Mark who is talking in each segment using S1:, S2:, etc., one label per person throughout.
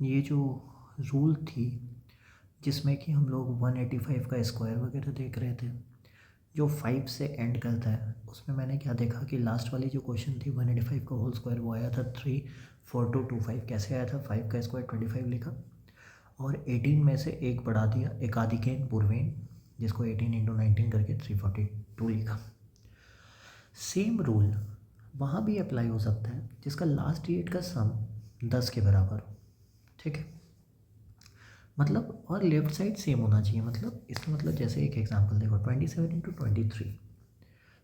S1: ये जो रूल थी जिसमें कि हम लोग 185 का स्क्वायर वगैरह देख रहे थे, जो 5 से एंड करता है, उसमें मैंने क्या देखा कि लास्ट वाली जो क्वेश्चन थी 185 का होल स्क्वायर वो आया था 34225। कैसे आया था? 5 का स्क्वायर 25 लिखा और 18 में से एक बढ़ा दिया, एक आधिकेन पूर्वेन, जिसको 18 इंटू 19 करके 342 लिखा। सेम रूल वहाँ भी अप्लाई हो सकता है जिसका लास्ट डिजिट का सम 10 के बराबर हो। ठीक है, मतलब और लेफ्ट साइड सेम होना चाहिए। मतलब इसका मतलब जैसे एक एग्जांपल देखो, 27 इंटू 23,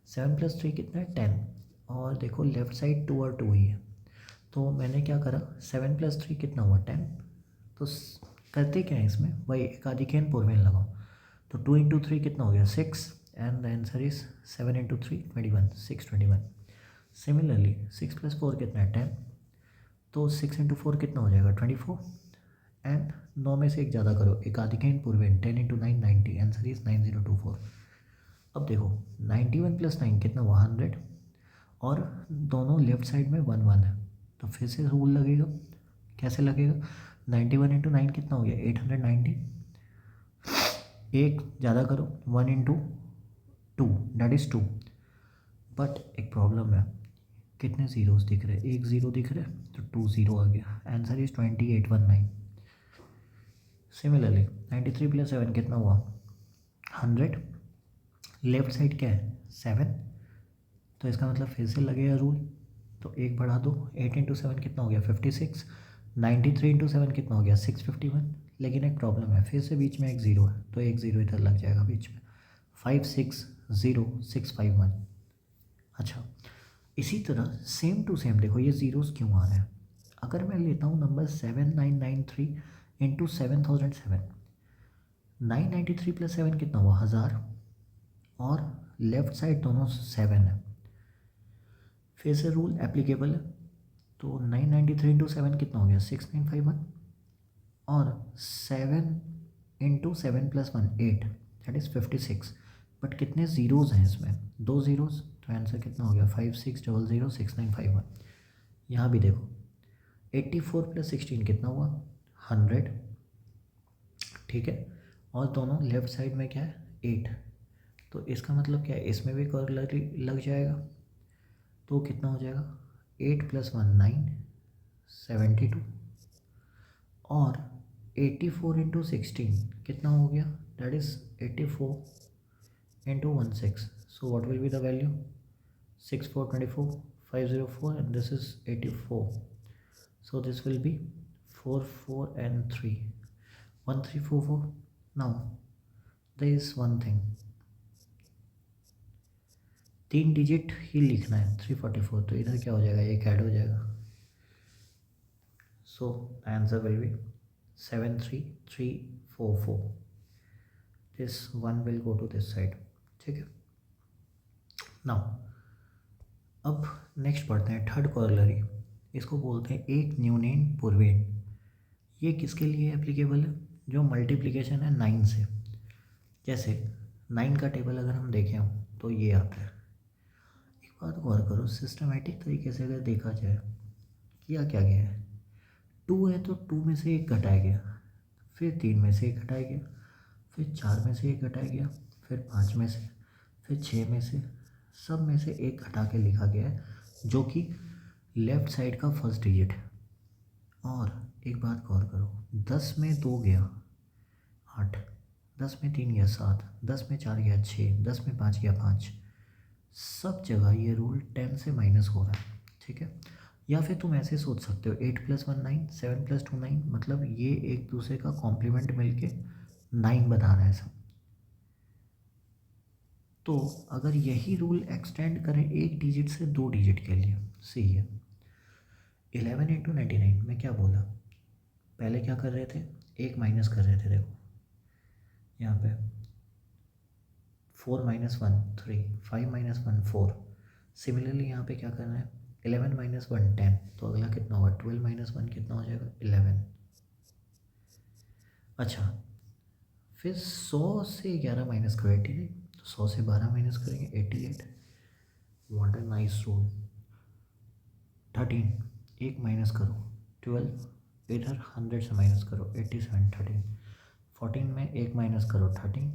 S1: 7 प्लस 3 कितना है 10, और देखो लेफ्ट साइड 2 और 2 ही है। तो मैंने क्या करा, 7 प्लस 3 कितना हुआ 10। तो करते क्या है इसमें, वही एक आधिकेन पूर्वेन लगाओ। तो 2 इंटू 3 कितना हो गया 6, and the answer is 7 into 3 21, 621। Similarly 6 plus 4 कितना है 10, तो 6 इंटू 4 कितना हो जाएगा 24, एंड 9 में से एक ज़्यादा करो, एक आधिकेन पूर्वेन, 10 इंटू 9 90, आंसर इज 9024। अब देखो 91 प्लस 9 कितना हुआ 100, और दोनों लेफ्ट साइड में 1 1 है, तो फिर से रूल लगेगा। कैसे लगेगा? 91 इंटू 9 कितना हो गया 890, एक ज़्यादा करो 1 इंटू 2 दैट इज़ 2। बट एक प्रॉब्लम है, कितने ज़ीरोस दिख रहे हैं, एक ज़ीरो दिख रहा है, तो 2 ज़ीरो आ गया, आंसर इज 2819। सिमिलरली 93 प्लस 7 कितना हुआ 100, लेफ्ट साइड क्या है 7, तो इसका मतलब फिर से लगेगा रूल। तो एक बढ़ा दो, 8 इंटू 7 कितना हो गया 56, 93 इंटू 7 कितना हो गया 651। लेकिन एक प्रॉब्लम है, फिर से बीच में एक ज़ीरो है, तो एक ज़ीरो इधर लग जाएगा बीच में, 560651। अच्छा, इसी तरह सेम टू सेम देखो ये ज़ीरोज़ क्यों आ रहे हैं। अगर मैं लेता हूँ नंबर 7993 इंटू 7007, 993 प्लस 7 कितना हुआ 1000, और लेफ्ट साइड दोनों 7 है, फिर से रूल एप्लीकेबल है। तो 993 इंटू 7 कितना हो गया 6951, और 7 into 7 plus 1 8, that is 56। But कितने ज़ीरोज़ हैं इसमें, दो ज़ीरोज़, तो आंसर कितना हो गया 56006951। यहाँ भी देखो 84 प्लस 16 कितना हुआ 100, ठीक है, और दोनों लेफ्ट साइड में क्या है 8, तो इसका मतलब क्या है, इसमें भी कॉर्लरी लग जाएगा। तो कितना हो जाएगा 8 प्लस 1 9, 72, और 84 इंटू 16 कितना हो गया, that is 84 into 16, so what will be the value 6424 504, and this is 84, so this will be 4 4 and 3 1344। now there is one thing, 3 digit ही लिखना है 344, तो इधर क्या हो जाएगा, एक ऐड हो जाएगा। So the answer will be 73344, this one will go to this side। ठीक है, नाउ अब नेक्स्ट पढ़ते हैं थर्ड कॉर्लरी, इसको बोलते हैं एक न्यूनेन पूर्वेन। ये किसके लिए एप्लीकेबल है, जो मल्टीप्लिकेशन है 9 से। जैसे 9 का टेबल अगर हम देखें हो तो ये आता है। एक बात गौर करो, सिस्टमेटिक तरीके से अगर देखा जाए किया क्या गया है, 2 है तो 2 में से एक घटाया गया, फिर 3 में से एक घटाया गया, फिर 4 में से एक घटाया गया, फिर 5 में से, फिर 6 में से, सब में से एक घटा के लिखा गया है, जो कि लेफ्ट साइड का फर्स्ट डिजिट है। और एक बात गौर करो, 10 में 2 गया 8, 10 में 3 गया 7, 10 में 4 गया 6, 10 में 5 गया 5, सब जगह ये रूल 10 से माइनस हो रहा है। ठीक है, या फिर तुम ऐसे सोच सकते हो 8 प्लस 1 9, 7 प्लस 2 9, मतलब ये एक दूसरे का कॉम्प्लीमेंट मिलके 9 बता रहा है सब। तो अगर यही रूल एक्सटेंड करें एक डिजिट से 2 डिजिट के लिए, सही है, 11 इंटू 99 में क्या बोला, पहले क्या कर रहे थे, एक माइनस कर रहे थे, देखो यहाँ पे 4 माइनस 1 3, 5 माइनस 1 4। सिमिलरली यहाँ पे क्या करना है, 11 माइनस 1 10, तो अगला कितना होगा 12 माइनस 1 कितना हो जाएगा 11। अच्छा, फिर 100 से 11 माइनस करो 89, तो 100 से 12 माइनस करेंगे 88। What a nice rule. 13, एक माइनस करो 12, इधर 100 से माइनस करो 87 13, 14 में एक माइनस करो 13,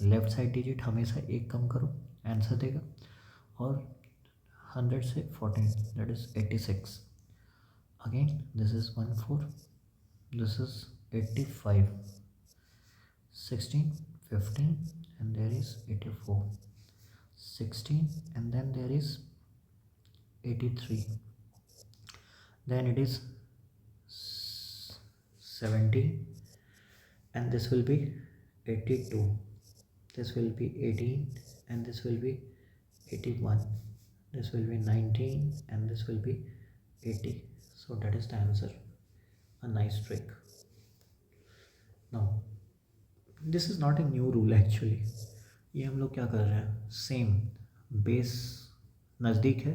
S1: लेफ्ट साइड डिजिट हमेशा एक कम करो, आंसर देगा। और 100 से 14 that is 86, again this is 14, this is 85, 16 15 and there is 84, 16 and then there is 83, then it is 70 and this will be 82, this will be 18 and this will be 81, this will be 19 and this will be 80. So that is the answer, a nice trick. Now this is not a new rule actually, ये हम लोग क्या कर रहे हैं, same base नज़दीक है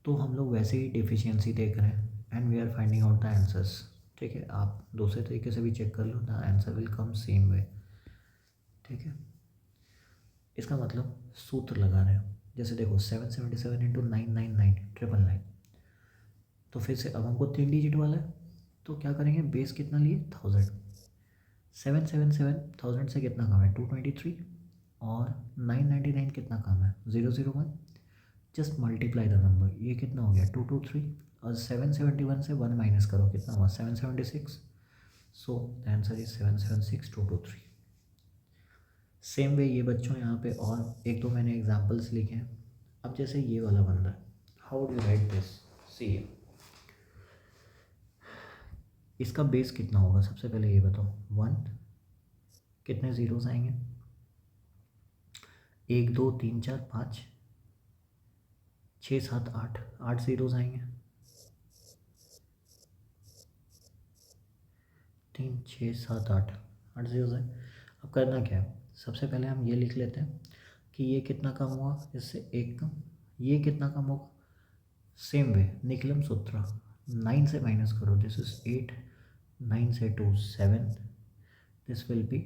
S1: तो हम लोग वैसे ही डिफिशियंसी देख रहे हैं and we are finding out the answers. ठीक है, आप दूसरे तरीके से भी चेक कर लो, the answer will come same way. ठीक है, इसका मतलब सूत्र लगा रहे हैं, जैसे देखो 777 इंटू 999 999, तो फिर से अब हमको 3 डिजिट वाला है तो क्या करेंगे, बेस कितना लिए 1000, 777 1000 से कितना कम है 223, और 999 कितना कम है 001, जस्ट मल्टीप्लाई द नंबर, ये कितना हो गया 223, और 771 से 1 माइनस करो कितना हुआ 776, सो the answer is 776223। Same way ये बच्चों यहाँ पे और एक दो मैंने एग्जांपल्स लिखे हैं। अब जैसे ये वाला बंदा है, हाउ डू राइट दिस, सी इसका बेस कितना होगा, सबसे पहले ये बताओ 1, कितने ज़ीरोज़ आएंगे 1 2 3 4 5 6 7 8, 8 ज़ीरोज़ आएंगे, 3 6 7 8, 8 ज़ीरोज़ है। अब करना क्या है, सबसे पहले हम ये लिख लेते हैं कि ये कितना कम हुआ, इससे एक कम, ये कितना कम होगा, सेम वे निकलम सूत्र 9 से माइनस करो, दिस इज 8, 9 से 2 7, this will be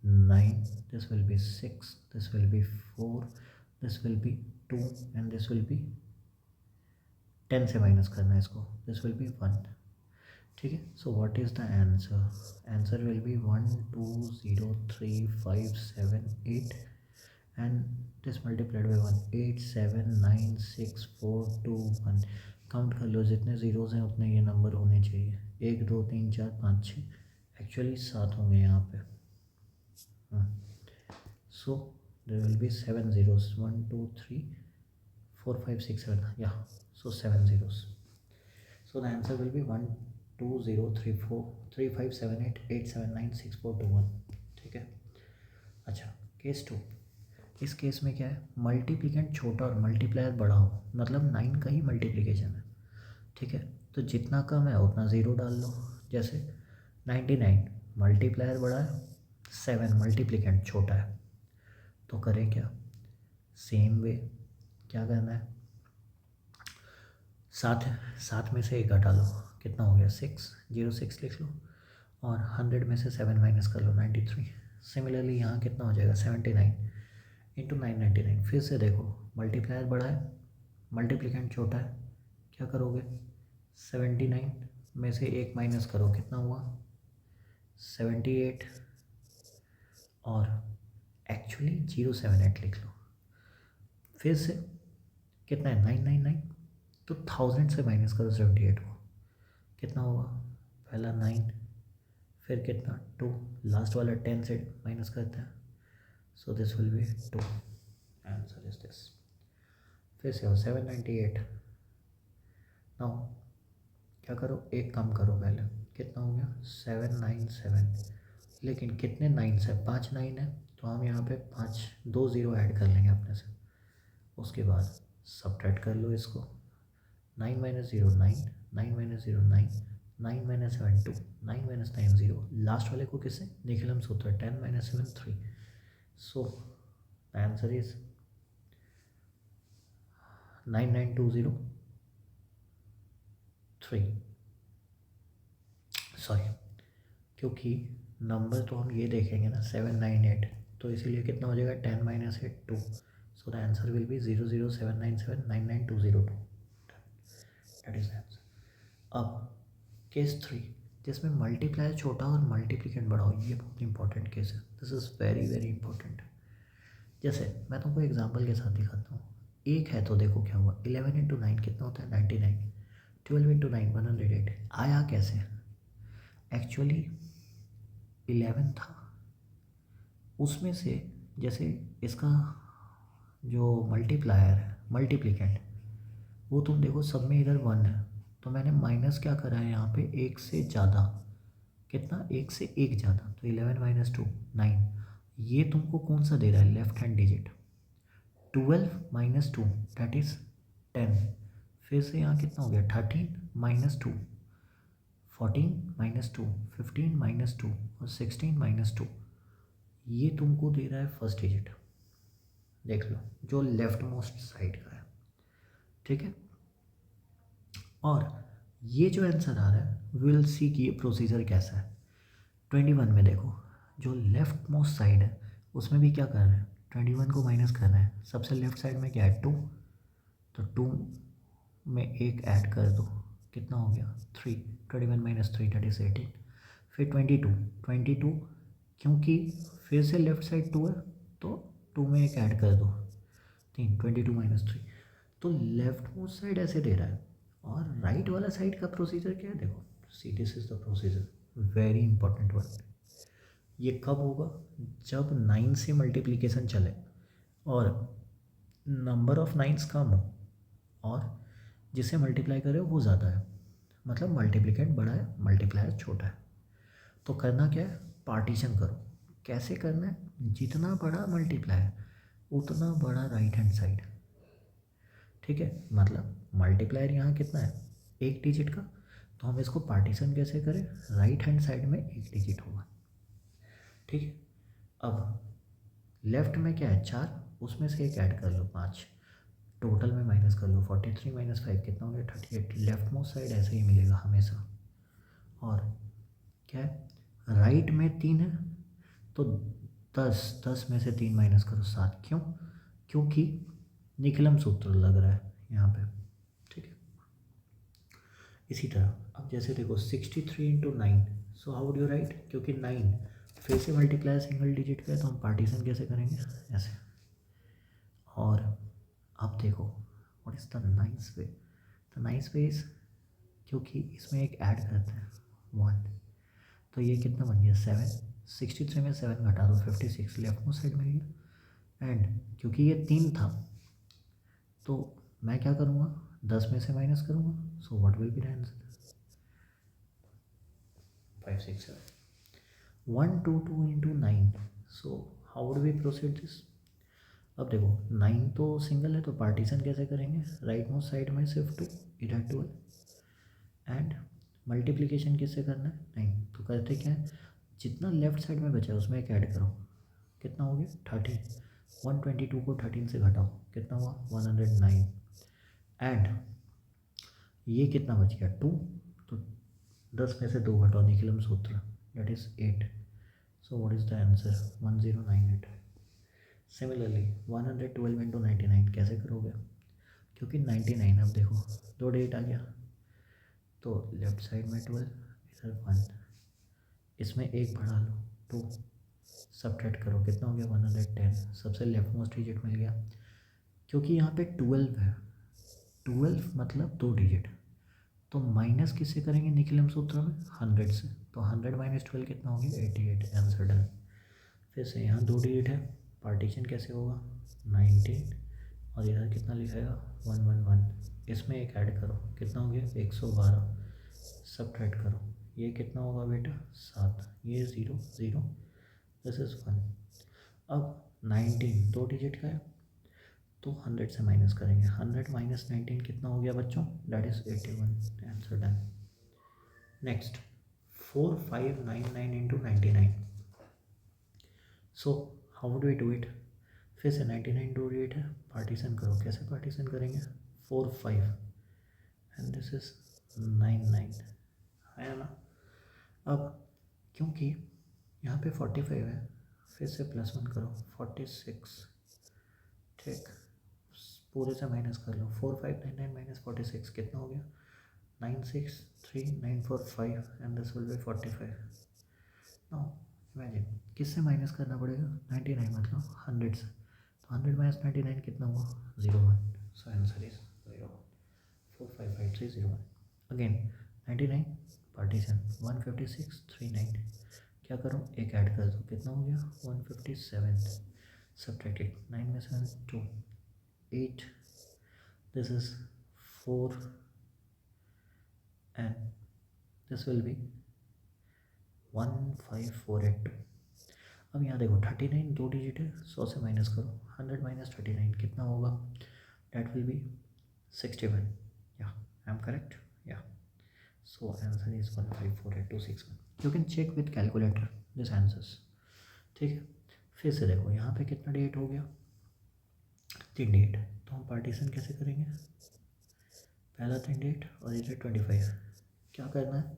S1: 9, this will be 6, this will be 4, this will be 2 and this will be 10 से माइनस करना है इसको, दिस विल बी 1। ठीक है, so what is the answer, answer will be 1 2 0 3 5 7 8 and this multiplied by 1, 8 7 9 6 4 2 1। Count कर लो, जितने zeros हैं उतने ये नंबर होने चाहिए, 1 2 3 4 5 6, एक्चुअली 7 होंगे यहाँ पे। So there will be 7 zeros, 1 2 3 4 5 6 7, या so 7 zeros. So the answer will be 1 2 0 3 4 3 5 7 8 8 7 9 6 4 2 1। ठीक है, अच्छा केस 2, इस केस में क्या है, मल्टीप्लिकेंट छोटा और मल्टीप्लायर बड़ा हो, मतलब 9 का ही मल्टीप्लिकेशन है। ठीक है, तो जितना कम है उतना ज़ीरो डाल लो, जैसे 99 मल्टीप्लायर बड़ा है, 7 मल्टीप्लिकेंट छोटा है, तो करें क्या, सेम वे क्या करना है, सात में से एक घटा लो, कितना हो गया 6, 06 लिख लो, और 100 में से 7 माइनस कर लो 93। सिमिलरली यहाँ कितना हो जाएगा 79 इंटू 999, फिर से देखो मल्टीप्लायर बड़ा है मल्टीप्लिकेंट छोटा है, क्या करोगे 79 में से एक माइनस करो, कितना हुआ 78, और एक्चुअली 078 लिख लो, फिर से कितना है 999, तो 1000 से माइनस करो 78 को, कितना होगा, पहला 9 फिर कितना 2, लास्ट वाला 10 से माइनस करते हैं, so this will be 2, answer is this. फिर से हो 798, नाउ क्या करो, एक कम करो पहले, कितना हो गया 797, लेकिन कितने 9 से 5 9 है, तो हम यहाँ पे 5 2 ज़ीरो ऐड कर लेंगे अपने से, उसके बाद सब्ट्रैक्ट कर लो इसको, 9 minus 0 9, 9 minus 0 9, 9 minus 7 2, 9 minus 9 0, last वाले को किससे निखिलम सूत्र 10 minus 7 3, so the answer is 99203, sorry क्योंकि नंबर तो हम ये देखेंगे ना 798, तो इसीलिए कितना हो जाएगा 10 minus 8 2, so the answer will B 00797 99202, that is answer. अब केस 3, जिसमें मल्टीप्लायर छोटा और मल्टीप्लिकेंट बड़ा हो, ये बहुत इंपॉर्टेंट केस है, this is very very important. जैसे मैं तुमको एग्जांपल के साथ दिखाता हूँ। एक है तो देखो क्या हुआ, 11 इंटू 9 कितना होता है 99, 12 इंटू 9 108, आया कैसे? एक्चुअली 11 था, उसमें से जैसे इसका जो मल्टीप्लायर है मल्टीप्लिकेंट, वो तुम देखो सब में इधर 1 है, तो मैंने माइनस क्या करा है यहाँ पे, एक से ज़्यादा, कितना, एक से एक ज़्यादा, तो 11 माइनस 2 9। ये तुमको कौन सा दे रहा है, left hand digit. 12 minus 2 that is 10। फिर से यहाँ कितना हो गया, 13 माइनस 2 14 माइनस 2 15 माइनस 2 और 16 माइनस 2। ये तुमको दे रहा है फर्स्ट डिजिट, देख लो, जो लेफ्ट मोस्ट साइड का है, ठीक है। और ये जो आंसर आ रहा है, विल सी कि ये प्रोसीजर कैसा है। 21 में देखो, जो लेफ्ट मोस्ट साइड है उसमें भी क्या कर रहे हैं, 21 को माइनस कर रहे हैं, सबसे लेफ्ट साइड में क्या है 2, तो 2 में एक ऐड कर दो, कितना हो गया 3, 21 माइनस 3 दैट इज़ 18। फिर 22 क्योंकि फिर से लेफ्ट साइड 2 है, तो 2 में एक ऐड कर दो, 3, 22 माइनस 3। तो लेफ्ट मोस्ट साइड ऐसे दे रहा है, और राइट वाला साइड का प्रोसीजर क्या है, देखो, see this is the procedure, very important word. ये कब होगा, जब 9 से मल्टीप्लिकेशन चले और नंबर ऑफ नाइन्स कम हो और जिसे मल्टीप्लाई करे वो ज़्यादा है, मतलब मल्टीप्लिकेंट बड़ा है मल्टीप्लायर छोटा है। तो करना क्या है, पार्टीशन करो। कैसे करना है, जितना बड़ा मल्टीप्लायर उतना बड़ा राइट हैंड साइड, ठीक है। मतलब मल्टीप्लायर यहाँ कितना है, एक डिजिट का, तो हम इसको पार्टीशन कैसे करें, राइट हैंड साइड में एक डिजिट होगा, ठीक है। अब लेफ्ट में क्या है 4, उसमें से एक ऐड कर लो 5, टोटल में माइनस कर लो, 43 माइनस 5 कितना हो गया 38। लेफ्ट मोस्ट साइड ऐसे ही मिलेगा हमेशा। और क्या है, राइट में 3 है, तो 10 में से 3 माइनस करो 7, क्यों, क्योंकि निकलम सूत्र लग रहा है यहाँ पे, ठीक है। इसी तरह अब जैसे देखो 63 into 9, so how would you right, क्योंकि 9 फिर से मल्टीप्लाई सिंगल डिजिट का है, तो हम पार्टीशन कैसे करेंगे, ऐसे। और अब देखो what is the nice way, the nice way is, क्योंकि इसमें एक ऐड करते हैं 1, तो ये कितना बन गया 7, 63 में 7 घटा दो 56, लेफ्ट मोस्ट साइड मिल गया। एंड क्योंकि ये 3 था, तो मैं क्या करूँगा, 10 में से माइनस करूँगा, so what will be the answer, 5 6 7, 1 2 2 into 9, so how would we proceed this. अब देखो 9 तो सिंगल है, तो पार्टीशन कैसे करेंगे, राइट मोस्ट साइड में सिर्फ 2, इधर 12, एंड मल्टीप्लिकेशन किससे करना है 9, तो करते क्या है, जितना लेफ्ट साइड में बचा है उसमें एक ऐड करो, कितना हो गया 13, 122 को 13 से घटाओ, कितना हुआ 109, एंड ये कितना बच गया 2, तो 10 में से 2 घटाओ, निकलम सूत्र that is 8, so what is the answer 1098। Similarly 112 into 99 कैसे करोगे, क्योंकि 99, अब देखो 2 डिजिट आ गया, तो लेफ्ट साइड में 12, इधर 1, इसमें एक बढ़ा लो 2, सब्ट्रैक्ट करो, कितना हो गया 110, सबसे लेफ्ट मोस्ट डिजिट मिल गया। क्योंकि यहाँ पे 12 है, 12 मतलब 2 डिजिट, तो माइनस किससे करेंगे निकलम सूत्र में 100 से, तो 100 माइनस 12 कितना हो गया 88, आंसर डन। फिर से यहाँ 2 डिजिट है, पार्टीशन कैसे होगा 19, और इधर कितना लिखाएगा 111, इसमें एक ऐड करो, कितना हो गया 112, सब्ट्रैक्ट करो, ये कितना होगा बेटा 7, ये 0 0, दिस इज़ 1। अब 19 2 डिजिट का है, तो 100 से माइनस करेंगे, 100 माइनस 19 कितना हो गया बच्चों, that is 81, answer done. Next 4599 into 99, so how would we do it, फिर से 99 2 डिजिट है, पार्टीशन करो, कैसे पार्टीशन करेंगे 4 5, एंड दिस इज 99, है ना। अब क्योंकि यहाँ पे 45 है, फिर से +1 करो 46, ठीक, पूरे से माइनस कर लो, 4599 माइनस 46 कितना हो गया 963,945 and this will be 45. Now imagine किससे माइनस करना पड़ेगा 99 मतलब 100 से, तो 100 माइनस 99 कितना हुआ 01. So answer is 01. 455301. Again 99 partition 156 क्या करूँ एक ऐड कर दूँ कितना हो गया 157. सब्ट्रैक्टेड 9 में 7 2 8. This is 4 and this will be 15482. अब यहाँ देखो 39 दो डिजिट है 100 से माइनस करो 100 माइनस 39 कितना होगा that will be 61. Yeah, I'm correct. Yeah, so answer is 1548261. You can check with calculator this answers. ठीक है फिर से देखो यहाँ पे कितना डेट हो गया 3 डेट, तो हम पार्टीशन कैसे करेंगे पहला 3 डेट और इधर 25. क्या करना है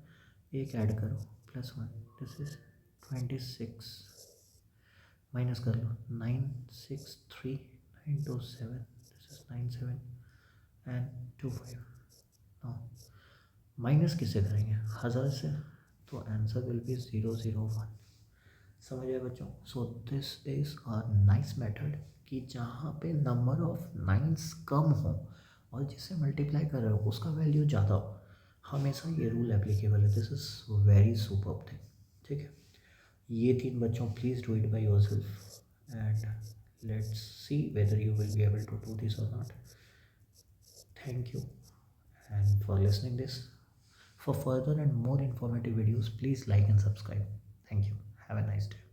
S1: एक ऐड करो +1 दिस इज 26 माइनस कर लो 963,927 this is 97 and 25. No minus किससे करेंगे 1000 से, तो आंसर विल बी 001. समझ आए बच्चों. So this is a nice method कि जहाँ पे नंबर ऑफ नाइन्स कम हो और जिससे मल्टीप्लाई कर रहे हो उसका वैल्यू ज़्यादा हो, हमेशा ये रूल एप्लीकेबल है. This is very superb thing. ठीक है ये 3 बच्चों please do it by yourself and let's see whether you will be able to do this or not. Thank you and for listening this. For further and more informative videos, please like and subscribe. Thank you. Have a nice day.